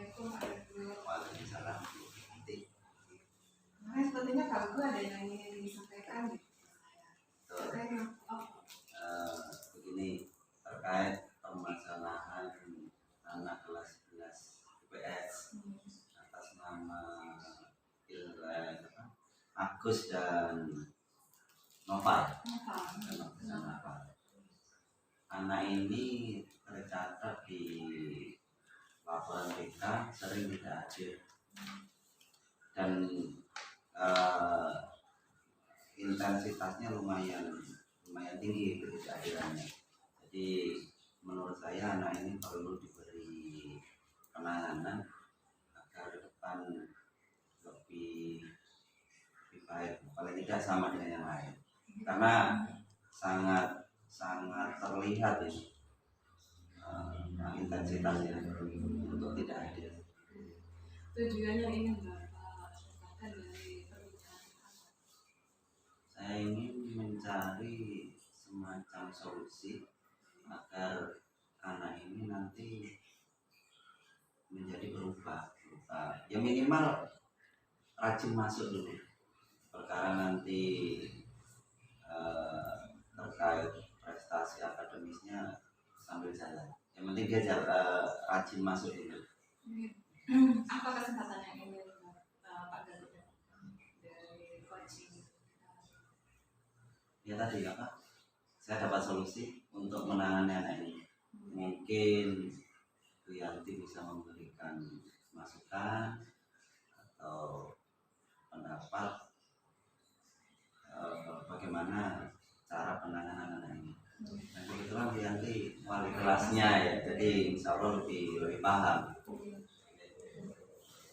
Waalaikumsalam. Nah, sepertinya Kak Gu ada yang ingin disampaikan gitu. Begini, terkait permasalahan anak kelas 11 IPS atas nama Agus dan Noval. Anak ini tercatat di laporan BK sering tidak hadir dan intensitasnya lumayan tinggi ketidakhadirannya. Jadi menurut saya anak ini perlu diberi penanganan agar ke depan lebih baik, paling tidak sama dengan yang lain, karena sangat terlihat ini intensitasnya untuk tidak hadir. Tujuannya ingin Bapak dapatkan dari perbincangan apa? Saya ingin mencari semacam solusi agar anak ini nanti menjadi berubah. Ya minimal rajin masuk dulu. Perkara nanti terkait prestasi akademisnya sambil jalan. Yang penting dia rajin masuk dulu. Apa kesempatan yang ingin Pak Gatot dari coaching? Ya tadi ya Pak, saya dapat solusi untuk menangani anak ini. Mungkin Bu Yanti bisa memberikan masukan atau pendapat bagaimana cara penanganan anak ini. Dan kebetulan Bu Yanti wali kelasnya ya, jadi insya Allah lebih paham.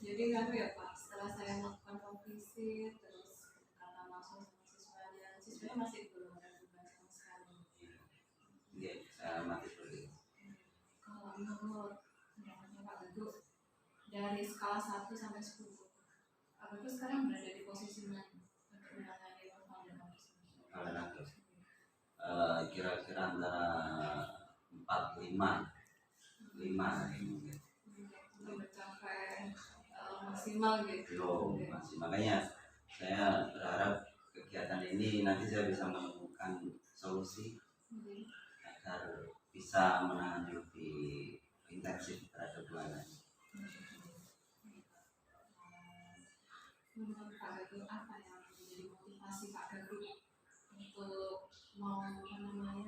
Jadi nggak ya Pak, setelah saya melakukan revisi terus kata langsung sama siswanya masih belum ada perubahan sama sekali. Iya, saya mati dulu. Kalau menurut pendapatnya Pak Gatot dari skala 1 sampai 10, Pak Gatot sekarang berada di posisi mana untuk menangani Noval dan Agus? Kira-kira antara 4-5 mungkin. Mencapai maksimal gitu. Masih, makanya saya berharap kegiatan ini nanti saya bisa menemukan solusi agar bisa menangani lebih intensif terhadap anak. Menurut Pak Gatot apa yang menjadi motivasi Pak Gatot untuk mau menangani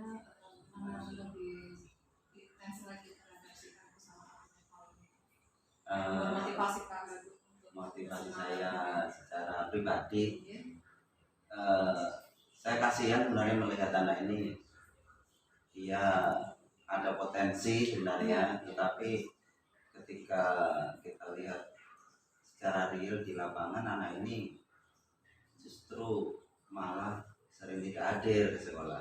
lebih intens lagi terhadap si Agus sama Noval? Motivasi Pak Gatot. Motivasi saya secara pribadi, saya kasihan sebenarnya melihat anak ini. Dia ada potensi sebenarnya, tetapi ketika kita lihat secara real di lapangan, anak ini justru malah sering tidak hadir ke sekolah.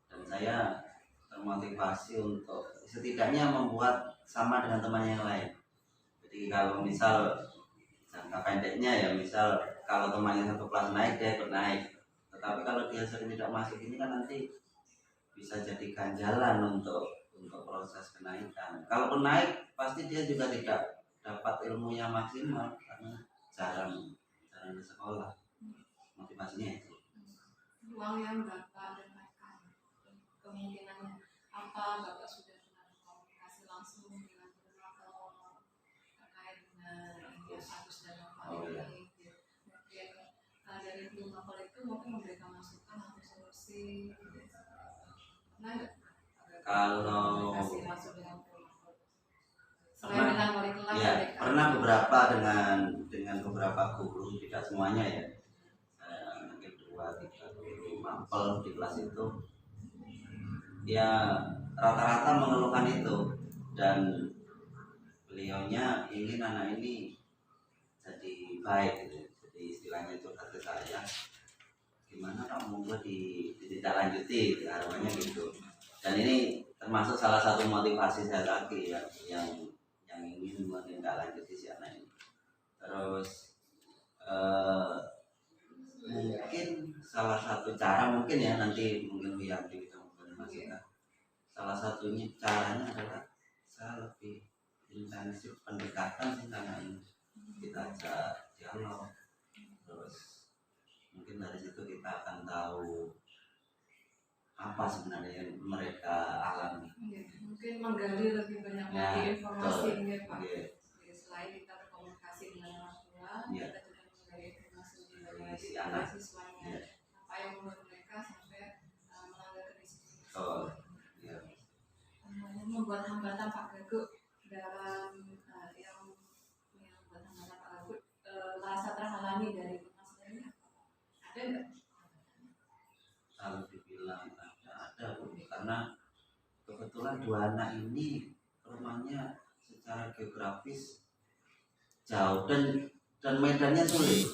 Dan saya termotivasi untuk setidaknya membuat sama dengan teman yang lain. Jadi kalau misal jangka pendeknya ya, misal kalau temannya satu kelas naik, dia ikut naik. Tetapi kalau dia sering tidak masuk ini kan nanti bisa jadi ganjalan untuk proses kenaikan. Kalaupun naik, pasti dia juga tidak dapat ilmunya maksimal karena jarang ke sekolah. Motivasinya itu. Uang yang Bapak dapatkan, kemungkinannya apa Bapak sudah pernah komunikasi langsung dengan Noval terkait dengan Agus dan Noval ini? Mungkin dari tim Noval itu mungkin memberikan masukan atau solusi. Kalau pernah, pernah beberapa dengan beberapa guru, tidak semuanya ya. Mungkin 2-3 guru mampel di kelas itu, ya rata-rata mengeluhkan itu, dan beliaunya ingin anak ini jadi baik gitu. Jadi istilahnya itu kata saya, gimana kamu gue tidak lanjuti, harapannya gitu. Dan ini termasuk salah satu motivasi saya lagi ya, yang ingin menindaklanjuti si anak ini. Terus mungkin salah satu cara, mungkin ya nanti mungkin Wiyanti bisa memberi masukan. Salah satunya caranya adalah saya lebih intensif pendekatan sih karena ini kita ajak dialog, terus mungkin dari situ kita akan tahu apa sebenarnya yang mereka alami. Mungkin menggali lebih banyak Ya, lagi informasi betul. ya Pak. Iya. Jadi selain kita berkomunikasi dengan orang tua, Iya. kita juga menggali informasi Dari si dari anak. siswanya, Iya. apa yang membuat mereka sampai melanggar kedisiplinan. Betul. Iya. Yang membuat hambatan Pak Gagut dalam yang membuat hambatan Pak Gagut merasa terhalangi dari permasalahan ini apa? Ada nggak? Kalau dibilang ada Bu. Karena kebetulan dua anak ini rumahnya secara geografis jauh dan medannya sulit.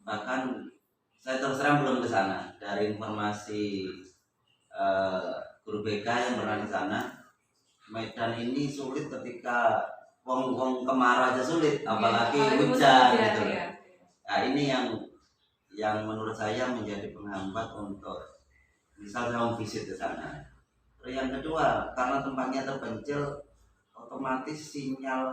Bahkan saya terus terang belum ke sana. Dari informasi guru BK yang pernah di sana, Medan ini sulit ketika wong kemarau aja sulit, apalagi hujan gitu. Ya. Nah ini yang menurut saya menjadi penghambat untuk misal saya mau visit ke sana. Terus yang kedua, karena tempatnya terpencil, otomatis sinyal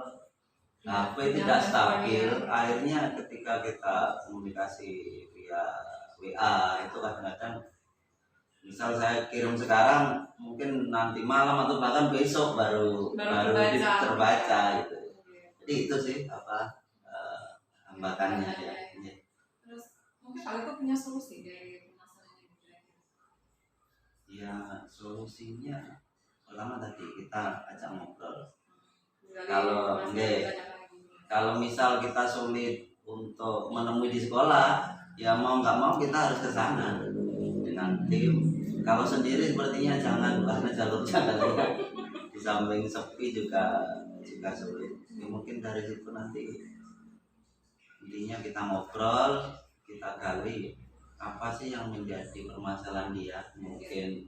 HP tidak stabil. Akhirnya ketika kita komunikasi via WA itu kadang-kadang misal saya kirim sekarang, mungkin nanti malam atau bahkan besok baru terbaca gitu. Jadi itu sih hambatannya ya. Terus mungkin kalau itu punya solusi dari permasalahan ini. Ya solusinya pertama tadi kita ajak ngobrol. Kalau misal kita sulit untuk menemui di sekolah, ya mau nggak mau kita harus ke sana dengan tim. Kalau sendiri sepertinya jangan, karena jalur jangan di samping sepi juga sulit. Ya, mungkin dari situ nanti intinya kita ngobrol, kita gali apa sih yang menjadi permasalahan dia. Mungkin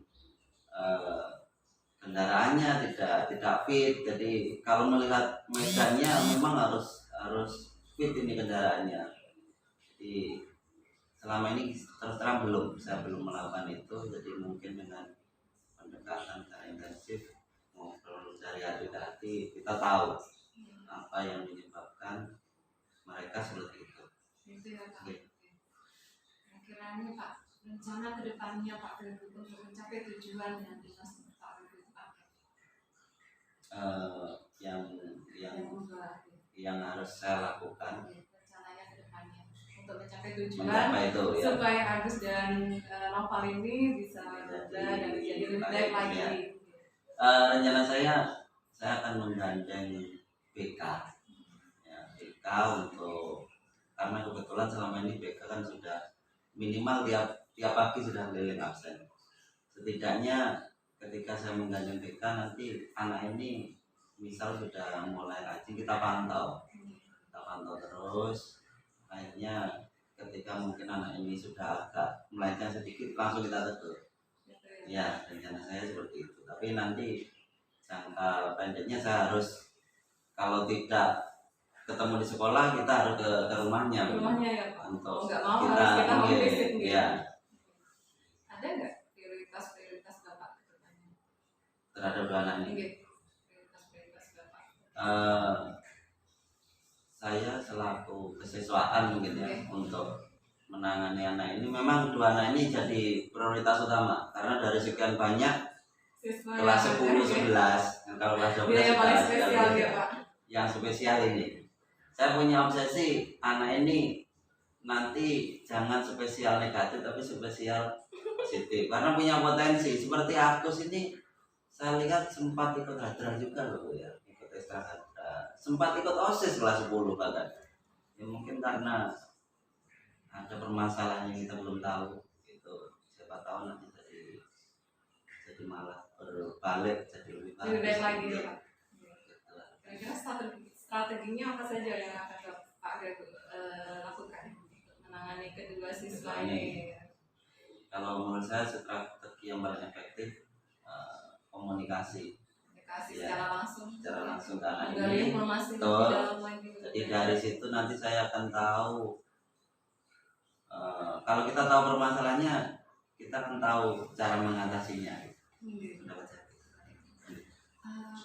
kendaraannya tidak fit. Jadi kalau melihat medannya memang harus fit ini kendaraannya. Jadi selama ini terus terang saya belum melakukan itu. Jadi mungkin dengan pendekatan secara intensif, ngobrol dari hati ke hati, kita tahu apa yang menyebabkan mereka seperti itu. Itu ya Pak. Kiranya Pak, rencana kedepannya Pak Gagut untuk mencapai tujuan yang dimaksud Pak Gagut apa? Yang harus saya lakukan. Rencananya kedepannya untuk mencapai tujuan itu, ya. Supaya Agus dan Noval ini bisa dan menjadi lebih baik lagi. Ya. Rencana saya akan menggandeng BK, ya, BK untuk, karena kebetulan selama ini BK kan sudah minimal tiap pagi sudah keliling absen. Setidaknya ketika saya menggandeng BK nanti anak ini misal sudah mulai rajin, kita pantau terus. Akhirnya ketika mungkin anak ini sudah agak melenceng sedikit, langsung kita tegur. Ya, rencana saya seperti itu. Tapi nanti jangka pendeknya saya harus, kalau tidak ketemu di sekolah, kita harus ke rumahnya. Ya Pak. Untuk nggak mau kita visit. Ya. Ada nggak prioritas Bapak kedepannya terhadap dua anak ini? Prioritas Bapak. Saya selaku kesiswaan mungkin ya, untuk menangani anak ini, memang dua anak ini jadi prioritas utama karena dari sekian banyak siswa kelas 10, 11, kalau kelas 12 yang paling spesial ya Pak. Yang spesial ini, saya punya obsesi anak ini nanti jangan spesial negatif tapi spesial positif, karena punya potensi. Seperti Agus ini, saya lihat sempat ikut hadra juga loh ya, ikut ekstra hadra, sempat ikut OSIS kelas 10 bahkan. Ya mungkin karena ada permasalahan yang kita belum tahu, itu siapa tahu nanti jadi malah berbalik jadi lebih baik lagi ya Pak. Kira-kira strateginya apa saja yang akan Pak Gagut lakukan untuk menangani kedua siswa ini? Kalau menurut saya strategi yang paling efektif komunikasi secara langsung ke anak ini. Informasi jadi dari situ nanti saya akan tahu. Kalau kita tahu permasalahannya, kita akan tahu cara mengatasinya.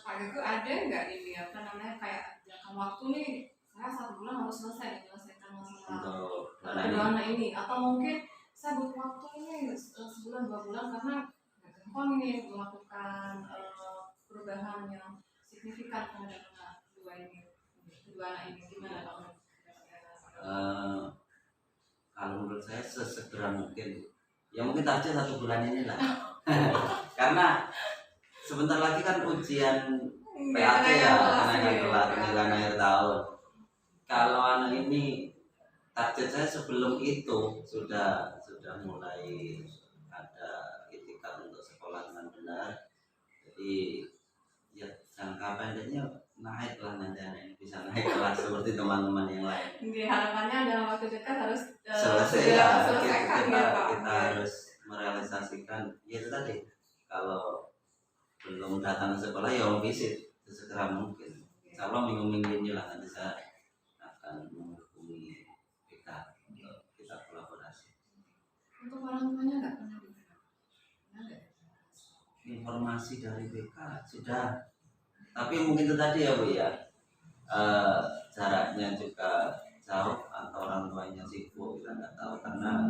Pak Pak ada nggak ini apa namanya kayak jangka waktu nih, saya 1 bulan harus selesai menyelesaikan masalah untuk dana ini, atau mungkin saya butuh waktu ini sebulan 2 bulan karena nggak gampang ini melakukan perubahan yang signifikan terhadap kedua anak ini, gimana Pak? Kalau menurut saya sesegera mungkin, ya mungkin aja 1 bulan ini lah. Karena sebentar lagi kan ujian PAT ya, kenaikan kelas penilaian akhir tahun. Kalau anak ini, target saya sebelum itu sudah mulai ada itikat untuk sekolah dengan benar. Jadi ya jangka pendeknya naik lah, nanti anak ini bisa naik kelas seperti teman-teman yang lain. Harapannya dalam waktu dekat harus selesai ya, selesaikan kita ya Pak. Harus merealisasikan ya itu tadi, kalau belum datang ke sekolah ya visit sesegera mungkin. Kalau minggu-minggu ini lah nanti saya akan menghubungi kita untuk kita kolaborasi. Untuk orang tuanya nggak pernah diberikan Informasi dari BK sudah, tapi mungkin itu tadi ya Bu ya, jaraknya juga jauh atau orang tuanya sibuk, kita nggak tahu. Karena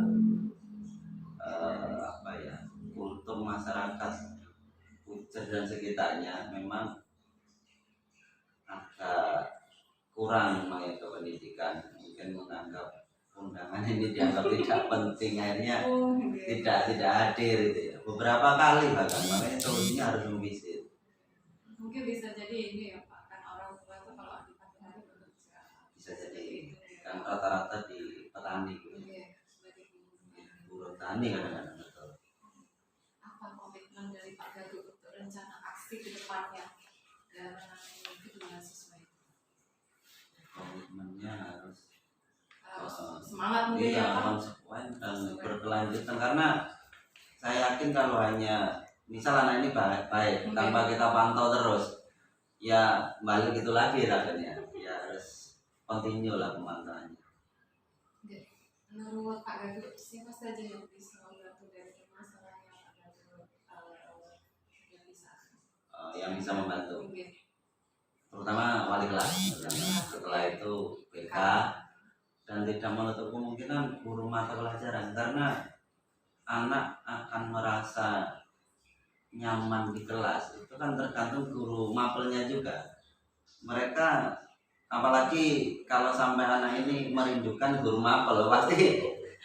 apa ya, untuk masyarakat Pujer dan sekitarnya memang agak kurang mengenai pendidikan, mungkin menganggap undangan ini dianggap tidak penting, akhirnya tidak hadir gitu ya. Beberapa kali bahkan, makanya solusinya harus memvisit. Mungkin bisa jadi ini ya Pak, kan orang tua itu kalau di pagi hari belum bisa jadi kan rata-rata di petani gitu. Buruh tani kadang-kadang betul. Apa komitmen dari Pak Gaduh untuk rencana aksi ke depannya dalam menangani kedua siswa itu? Komitmennya harus semangat mungkin iya, ya Pak, konsekuen dan berkelanjutan. Karena saya yakin kalau hanya misal anak ini baik tanpa kita pantau terus, ya balik itu lagi rasanya. Ya harus continue lah pemantauannya. Menurut Pak Gaduh, siapa saja yang bisa membantu dari permasalahan yang Pak Gaduh yang bisa membantu? Terutama wali kelas. Setelah itu BK, dan tidak menutup kemungkinan guru mata pelajaran, karena anak akan merasa nyaman di kelas itu kan tergantung guru mapelnya juga. Mereka apalagi kalau sampai anak ini merindukan guru mapel,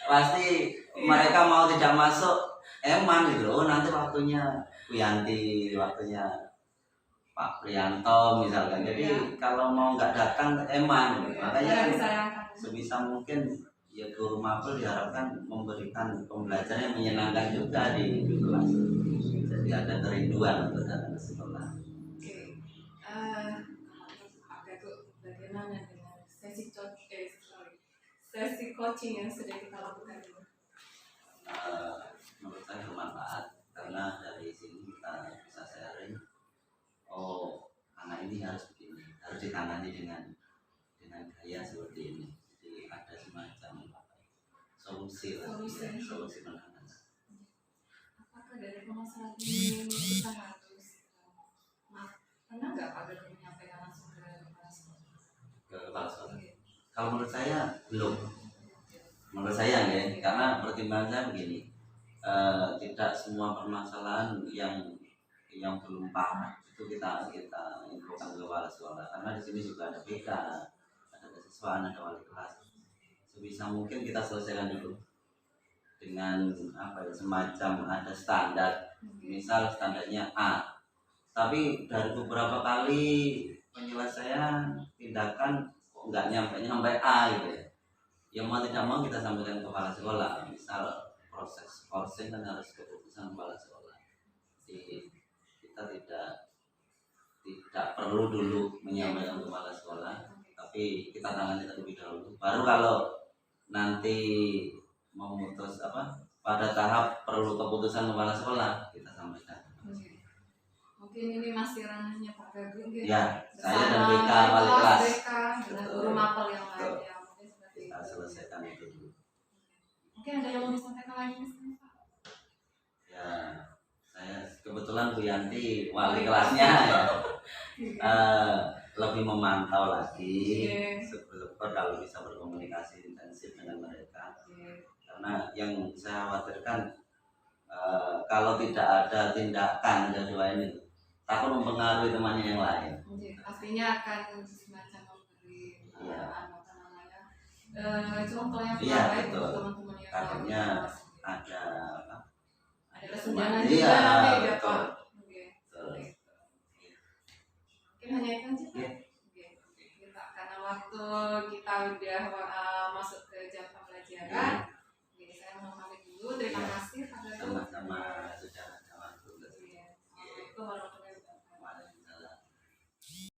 pasti mereka mau tidak masuk eman gitu loh. Nanti waktunya Wiyanti, waktunya Pak Prianto misalkan. Jadi kalau mau nggak datang eman gitu. Makanya sebisa mungkin ya guru mapel diharapkan memberikan pembelajaran yang menyenangkan juga di kelas. Jadi ada kerinduan untuk datang ke sekolah. Pak Gaduh, bagaimana dengan sesi coaching yang sudah kita lakukan ini? Menurut saya bermanfaat, karena dari sini kita bisa sharing. Oh, anak ini harus begini, harus ditangani dengan gaya seperti ini. Jadi ada semacam solusi penanganan. Apakah dari permasalahan ini kita harus pernah nggak Pak Gaduh menyampaikan langsung ke kepala sekolah? Ke kepala sekolah? Kalau menurut saya belum. Menurut saya ya, karena pertimbangan saya begini, tidak semua permasalahan yang belum parah itu kita infokan ke kepala sekolah, karena di sini juga ada BK, ada kesiswaan, ada wali kelas. Sebisa mungkin kita selesaikan dulu dengan apa ya, semacam ada standar. Misal standarnya A, tapi dari beberapa kali penyelesaian tindakan kok nggak nyampe A gitu ya. Ya mau tidak mau kita sampaikan ke kepala sekolah. Misal proses course kan harus keputusan kepala sekolah. Jadi kita tidak perlu dulu menyampaikan ke kepala sekolah, tapi kita tangani terlebih dahulu. Baru kalau nanti memutus pada tahap perlu keputusan kepala sekolah, kita sampaikan. Mungkin ini masih ranahnya Pak Gaduh ya, saya dan BK wali kelas dengan guru mapel yang lainnya. Kita selesaikan itu dulu. Mungkin ada yang mau disampaikan lagi Pak? Ya, saya kebetulan Bu Yanti wali kelasnya ya. lebih memantau lagi, Oke. syukur-syukur kalau bisa berkomunikasi intensif dengan mereka. Oke. Karena yang saya khawatirkan kalau tidak ada tindakan kedua ini takut mempengaruhi temannya yang lain. Oke. Pastinya akan semacam memberi Iya. apa namanya contoh yang Iya, baik betul. untuk teman-teman yang Takutnya lain. ada apa? Ada kesenjangan Iya, juga nanti ya betul. Pak. Oke. Betul. Mungkin hanya itu aja Pak. Iya. Oke. Kita karena waktu kita udah masuk ke jam pembelajaran.